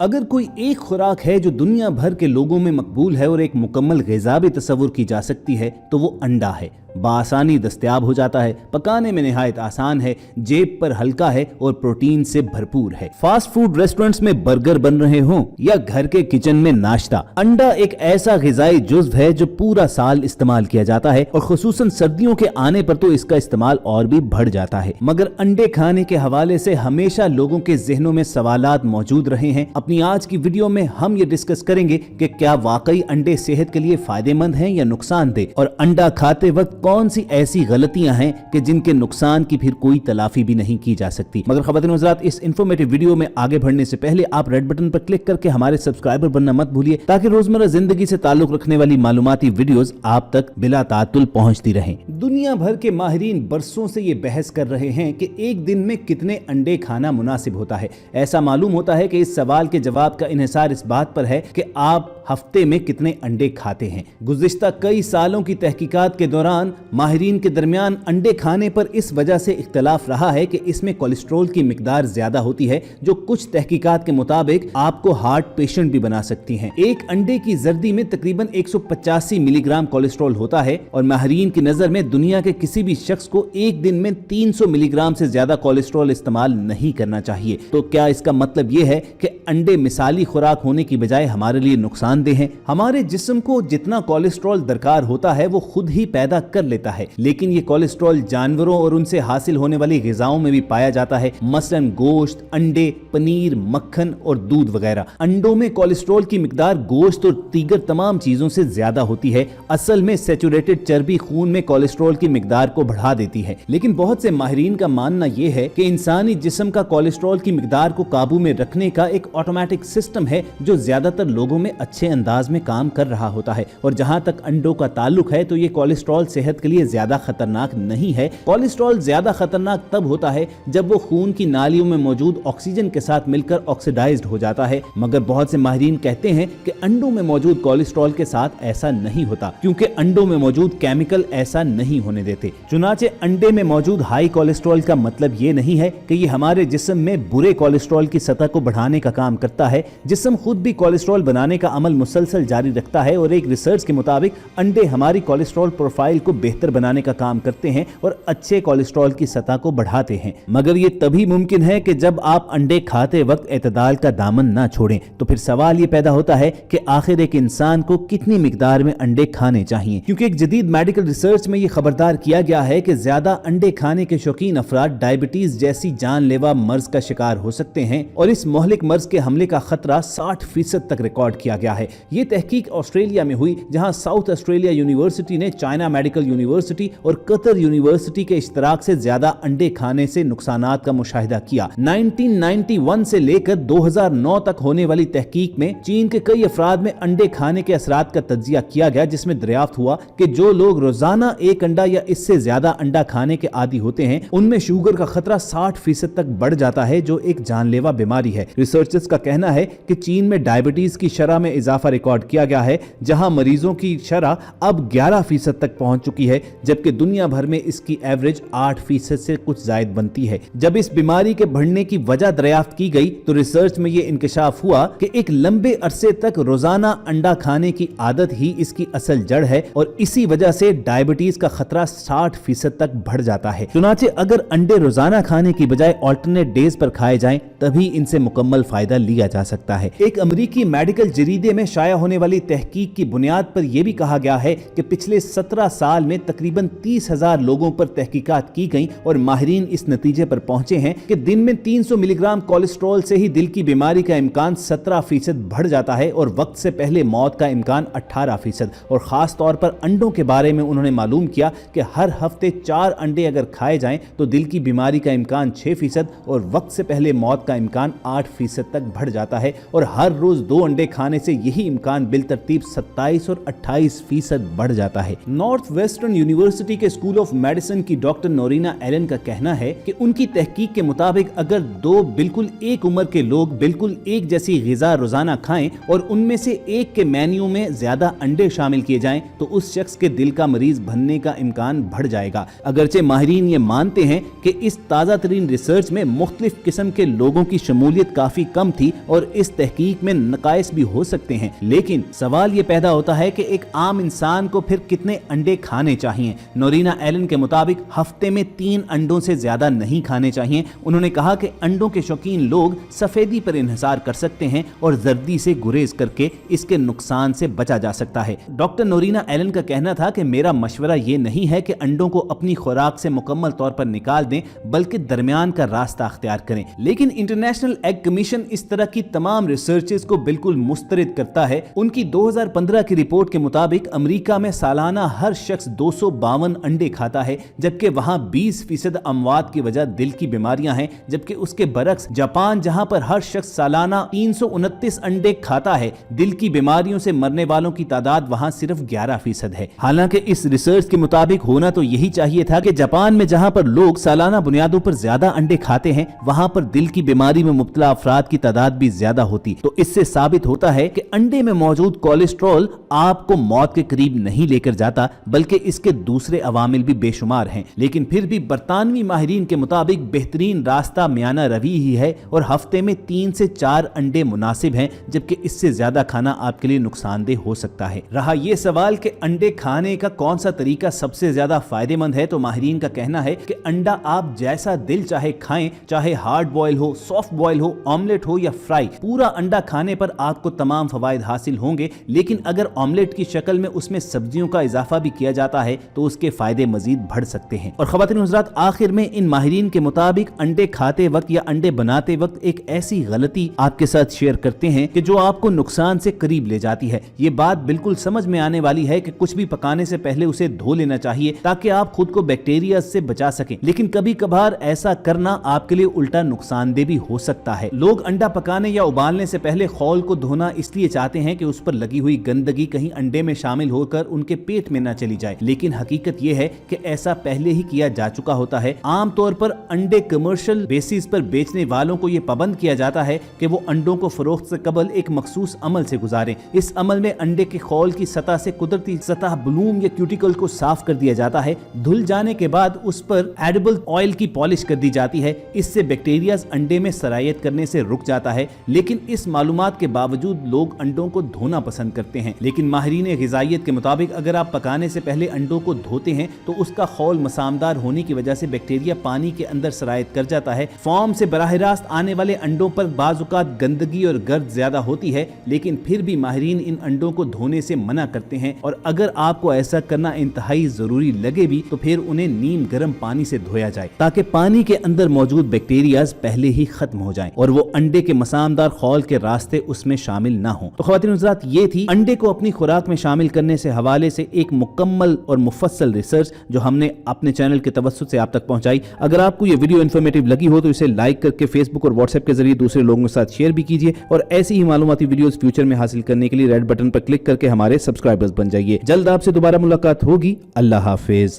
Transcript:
अगर कोई एक खुराक है जो दुनिया भर के लोगों में मकबूल है और एक मुकम्मल ग़िज़ा भी तस्वुर की जा सकती है तो वो अंडा है। बआसानी दस्तयाब हो जाता है, पकाने में निहायत आसान है, जेब पर हल्का है और प्रोटीन से भरपूर है। फास्ट फूड रेस्टोरेंट्स में बर्गर बन रहे हों या घर के किचन में नाश्ता, अंडा एक ऐसा ग़िज़ाई जुज़्व है जो पूरा साल इस्तेमाल किया जाता है और खुसूसन सर्दियों के आने पर तो इसका इस्तेमाल और भी बढ़ जाता है। मगर अंडे खाने के हवाले से हमेशा लोगों के ज़हनों में सवालात मौजूद रहे हैं। अपनी आज की वीडियो में हम ये डिस्कस करेंगे कि क्या वाकई अंडे सेहत के लिए फायदेमंद हैं या नुकसानदेह, और अंडा खाते वक्त कौन सी ऐसी गलतियां हैं कि जिनके नुकसान की फिर कोई तलाफी भी नहीं की जा सकती। मगर ख़वातीन हज़रात, इस इन्फॉर्मेटिव वीडियो में आगे बढ़ने से पहले आप रेड बटन पर क्लिक करके हमारे सब्सक्राइबर बनना मत भूलिए, ताकि रोजमर्रा जिंदगी से ताल्लुक रखने वाली मालूमाती वीडियोस आप तक बिला तातुल पहुंचती रहें। दुनिया भर के माहिरीन बरसों से ये बहस कर रहे हैं कि एक दिन में कितने अंडे खाना मुनासिब होता है। ऐसा मालूम होता है कि इस सवाल के जवाब का इन्हिसार इस बात पर है कि आप हफ्ते में कितने अंडे खाते हैं। गुज़िश्ता कई सालों की तहकीकात के दौरान माहिरीन के दरमियान अंडे खाने पर इस वजह से इख्तलाफ रहा है कि इसमें कोलेस्ट्रॉल की मिकदार ज्यादा होती है, जो कुछ तहकीकात के मुताबिक आपको हार्ट पेशेंट भी बना सकती हैं। एक अंडे की जर्दी में तकरीबन 185 मिलीग्राम कोलेस्ट्रॉल होता है और माहिरीन की नजर में दुनिया के किसी भी शख्स को एक दिन में 300 मिलीग्राम से ज्यादा कोलेस्ट्रॉल इस्तेमाल नहीं करना चाहिए। तो क्या इसका मतलब यह है कि अंडे मिसाली खुराक होने की बजाय हमारे लिए नुकसानदेह हैं? हमारे जिस्म को जितना कोलेस्ट्रॉल दरकार होता है वो खुद ही पैदा कर लेता है, लेकिन ये कोलेस्ट्रॉल जानवरों और उनसे हासिल होने वाली ग़िज़ाओं में भी पाया जाता है, मसलन गोश्त, अंडे, पनीर, मक्खन और दूध वगैरह। अंडों में कोलेस्ट्रॉल की मिकदार गोश्त और दीगर तमाम चीजों से ज्यादा होती है। असल में सैचुरेटेड चर्बी खून में कोलेस्ट्रॉल की मिकदार को बढ़ा देती है, लेकिन बहुत से माहिरीन का मानना यह है कि इंसानी जिस्म का कोलेस्ट्रॉल की मिकदार को काबू में रखने का एक ऑटोमेटिक सिस्टम है जो ज्यादातर लोगों में अच्छे अंदाज में काम कर रहा होता है। और जहां तक अंडों का ताल्लुक है तो ये कोलेस्ट्रॉल सेहत के लिए ज्यादा खतरनाक नहीं है। कोलेस्ट्रॉल ज्यादा खतरनाक तब होता है जब वो खून की नालियों में मौजूद ऑक्सीजन के साथ मिलकर ऑक्सीडाइज्ड हो जाता है। मगर बहुत से माहिरीन कहते हैं कि अंडों में मौजूद कोलेस्ट्रॉल के साथ ऐसा नहीं होता, क्योंकि अंडों में मौजूद केमिकल ऐसा नहीं होने देते। चुनाचे अंडे में मौजूद हाई कोलेस्ट्रॉल का मतलब ये नहीं है कि ये हमारे जिस्म में बुरे कोलेस्ट्रॉल की सतह को बढ़ाने का काम करता है। जिस्म खुद भी कोलेस्ट्रॉल बनाने का अमल मुसलसल जारी रखता है और एक रिसर्च के मुताबिक अंडे हमारी कोलेस्ट्रॉल प्रोफाइल को बेहतर बनाने का काम करते हैं और अच्छे कोलेस्ट्रॉल की सतह को बढ़ाते हैं। मगर ये तभी मुमकिन है कि जब आप अंडे खाते वक्त एतदाल का दामन ना छोड़ें। तो फिर सवाल ये पैदा होता है कि आखिर एक इंसान को कितनी मिकदार में अंडे खाने चाहिए, क्योंकि एक जदीद मेडिकल रिसर्च में ये खबरदार किया गया है कि ज्यादा अंडे खाने के शौकीन अफराद डायबिटीज जैसी जानलेवा मर्ज का शिकार हो सकते हैं और इस मोहलिक मर्ज के हमले का खतरा 60% तक रिकॉर्ड किया गया है। ये तहकीक ऑस्ट्रेलिया में हुई, जहां साउथ ऑस्ट्रेलिया यूनिवर्सिटी ने चाइना मेडिकल यूनिवर्सिटी और कतर यूनिवर्सिटी के इश्तराक से ज्यादा अंडे खाने से नुकसानात का मुशाहिदा किया। 1991 से लेकर 2009 तक होने वाली तहकीक में चीन के कई अफराद में अंडे खाने के असरात का तज्जिया किया गया, जिसमें दरियाफ्त हुआ कि जो लोग रोजाना एक अंडा या इससे ज्यादा अंडा खाने के आदी होते हैं उनमें शुगर का खतरा 60% तक बढ़ जाता है, जो एक जानलेवा बीमारी है। रिसर्चर्स का कहना है कि चीन में डायबिटीज की शरह में इजाफा रिकॉर्ड किया गया है, जहां मरीजों की शरह अब 11% तक पहुंच चुकी है, जबकि दुनिया भर में इसकी एवरेज 8% से कुछ जायद बनती है। जब इस बीमारी के बढ़ने की वजह दरियाफ्त की गई तो रिसर्च में यह इंकशाफ हुआ कि एक लंबे अरसे तक रोजाना अंडा खाने की आदत ही इसकी असल जड़ है और इसी वजह से डायबिटीज का खतरा 60% तक बढ़ जाता है। चुनाचे अगर अंडे रोजाना खाने की बजाय ऑल्टरनेट डेज पर खाए जाएं तभी इनसे मुकम्मल फायदा लिया जा सकता है। एक अमेरिकी मेडिकल जरीदे में शाया होने वाली तहकीक की बुनियाद पर यह भी कहा गया है कि पिछले 17 साल में तकरीबन 30,000 लोगों पर तहकीकात की गई और माहिरीन इस नतीजे पर पहुंचे हैं कि दिन में 300 मिलीग्राम कोलेस्ट्रॉल से ही दिल की बीमारी का इम्कान 17% बढ़ जाता है और वक्त से पहले मौत का इम्कान 18%। और खास तौर पर अंडों के बारे में उन्होंने मालूम किया कि हर हफ्ते 4 अंडे अगर खाए जाएं तो दिल की बीमारी का इम्कान 6% और वक्त से पहले मौत का इम्कान 8% तक बढ़ जाता है। और हर रोज 2 अंडे खाने से यही इम्कान बिलतरतीब 27 और 28% बढ़ जाता है। नॉर्थ वेस्टर्न यूनिवर्सिटी के स्कूल ऑफ मेडिसिन की डॉक्टर नोरीना एलन का कहना है कि उनकी तहकीक के मुताबिक अगर 2 बिल्कुल एक उम्र के लोग बिल्कुल एक जैसी ग़िज़ा रोजाना खाएं और उनमें से एक के मेन्यू में ज्यादा अंडे शामिल किए जाएं तो उस शख्स के दिल का मरीज बनने का इम्कान बढ़ जाएगा। अगरचे माहिरीन ये मानते हैं कि इस ताज़ा तरीन रिसर्च में मुख्तलिफ किस्म के लोगों लोगों की शमूलियत काफी कम थी और इस तहकीक में नकाइस भी हो सकते हैं, लेकिन सवाल ये पैदा होता है कि एक आम इंसान को फिर कितने अंडे खाने चाहिए। नोरीना एलन के मुताबिक हफ्ते में 3 अंडों से ज्यादा नहीं खाने चाहिए। उन्होंने कहा कि अंडों के शौकीन लोग सफेदी पर इन्हिसार कर सकते हैं और जर्दी से गुरेज करके इसके नुकसान से बचा जा सकता है। डॉक्टर नोरीना एलन का कहना था कि मेरा मशवरा ये नहीं है कि अंडों को अपनी खुराक से मुकम्मल तौर पर निकाल दें, बल्कि दरमियान का रास्ता अख्तियार करें। लेकिन इंटरनेशनल एग कमीशन इस तरह की तमाम रिसर्चेस को बिल्कुल मुस्तरद करता है। उनकी 2015 की रिपोर्ट के मुताबिक अमेरिका में सालाना हर शख्स 252 अंडे खाता है, जबकि वहां 20% अमवात की वजह दिल की बीमारियां हैं। जबकि उसके बरक्स जापान, जहां पर हर शख्स सालाना 329 अंडे खाता है, दिल की बीमारियों से मरने वालों की तादाद वहां सिर्फ 11% है। हालांकि इस रिसर्च के मुताबिक होना तो यही चाहिए था कि जापान में जहां पर लोग सालाना बुनियादों पर ज्यादा अंडे खाते हैं, वहां पर दिल की बीमारी में मुब्तला अफराद की तादाद भी ज्यादा होती। तो इससे साबित होता है कि अंडे में मौजूद कोलेस्ट्रॉल आपको मौत के करीब नहीं लेकर जाता, बल्कि इसके दूसरे अवामिल भी बेशुमार हैं। लेकिन फिर भी बरतानवी माहिरीन के मुताबिक बेहतरीन रास्ता मियाना रवी ही है और हफ्ते में 3 से 4 अंडे मुनासिब हैं, जबकि इससे ज्यादा खाना आपके लिए नुकसानदेह हो सकता है। रहा यह सवाल कि अंडे खाने का कौन सा तरीका सबसे ज्यादा फायदेमंद है, तो माहिरीन का कहना है कि अंडा आप जैसा दिल चाहे खाएं, चाहे हार्ड बॉयल हो, सॉफ्ट बॉयल हो, ऑमलेट हो या फ्राई, पूरा अंडा खाने पर आपको तमाम फवायद हासिल होंगे। लेकिन अगर ऑमलेट की शक्ल में उसमें सब्जियों का इजाफा भी किया जाता है तो उसके फायदे मजीद बढ़ सकते हैं। और ख़वातीन हज़रात, आखिर में इन माहिरीन के मुताबिक अंडे खाते वक्त या अंडे बनाते वक्त एक ऐसी गलती आपके साथ शेयर करते हैं कि जो आपको नुकसान से करीब ले जाती है। ये बात बिल्कुल समझ में आने वाली है कि कुछ भी पकाने से पहले उसे धो लेना चाहिए ताकि आप खुद को बैक्टीरिया से बचा सकें, लेकिन कभी कभार ऐसा करना आपके लिए उल्टा नुकसानदेह भी हो सकता है। लोग अंडा पकाने या उबालने से पहले खौल को धोना इसलिए चाहते हैं कि उस पर लगी हुई गंदगी कहीं अंडे में शामिल होकर उनके पेट में न चली जाए, लेकिन हकीकत यह है कि ऐसा पहले ही किया जा चुका होता है। आमतौर पर अंडे कमर्शियल बेसिस पर बेचने वालों को यह पाबंद किया जाता है कि वो अंडों को फरोख्त से कबल एक मखसूस अमल से गुजारें। इस अमल में अंडे के खौल की सतह से कुदरती सतह ब्लूम या क्यूटिकल को साफ कर दिया जाता है। धुल जाने के बाद उस पर एडिबल ऑयल की पॉलिश कर दी जाती है। इससे बैक्टीरिया अंडे में सरायत करने से रुक जाता है। लेकिन इस मालूमात के बावजूद लोग अंडों को धोना पसंद करते हैं। लेकिन माहिरीन ग़िज़ाइयत के मुताबिक अगर आप पकाने से पहले अंडों को धोते हैं तो उसका खौल मसामदार होने की वजह से बैक्टीरिया पानी के अंदर सरायत कर जाता है। फॉर्म से बराह रास्त आने वाले अंडों पर बाज़-औक़ात गंदगी और गर्द ज्यादा होती है, लेकिन फिर भी माहिरीन इन अंडों को धोने से मना करते हैं। और अगर आपको ऐसा करना इंतहाई जरूरी लगे भी तो फिर उन्हें नीम गर्म पानी से धोया जाए ताकि पानी के अंदर मौजूद बैक्टीरियाज पहले ही खत्म हो जाएं और वो अंडे के मसामदार खौल के रास्ते उसमें शामिल ना हो। तो ख़वातीन हज़रात, ये थी अंडे को अपनी खुराक में शामिल करने से हवाले से एक मुकम्मल और मुफस्सल रिसर्च जो हमने अपने चैनल के तवस्सुत से आप तक पहुंचाई। अगर आपको ये वीडियो इन्फॉर्मेटिव लगी हो तो इसे लाइक करके फेसबुक और व्हाट्सएप के जरिए दूसरे लोगों के साथ शेयर भी कीजिए और ऐसी ही मालूमाती वीडियोस फ्यूचर में हासिल करने के लिए रेड बटन पर क्लिक करके हमारे सब्सक्राइबर्स बन जाइए। जल्द आपसे दोबारा मुलाकात होगी। अल्लाह हाफिज।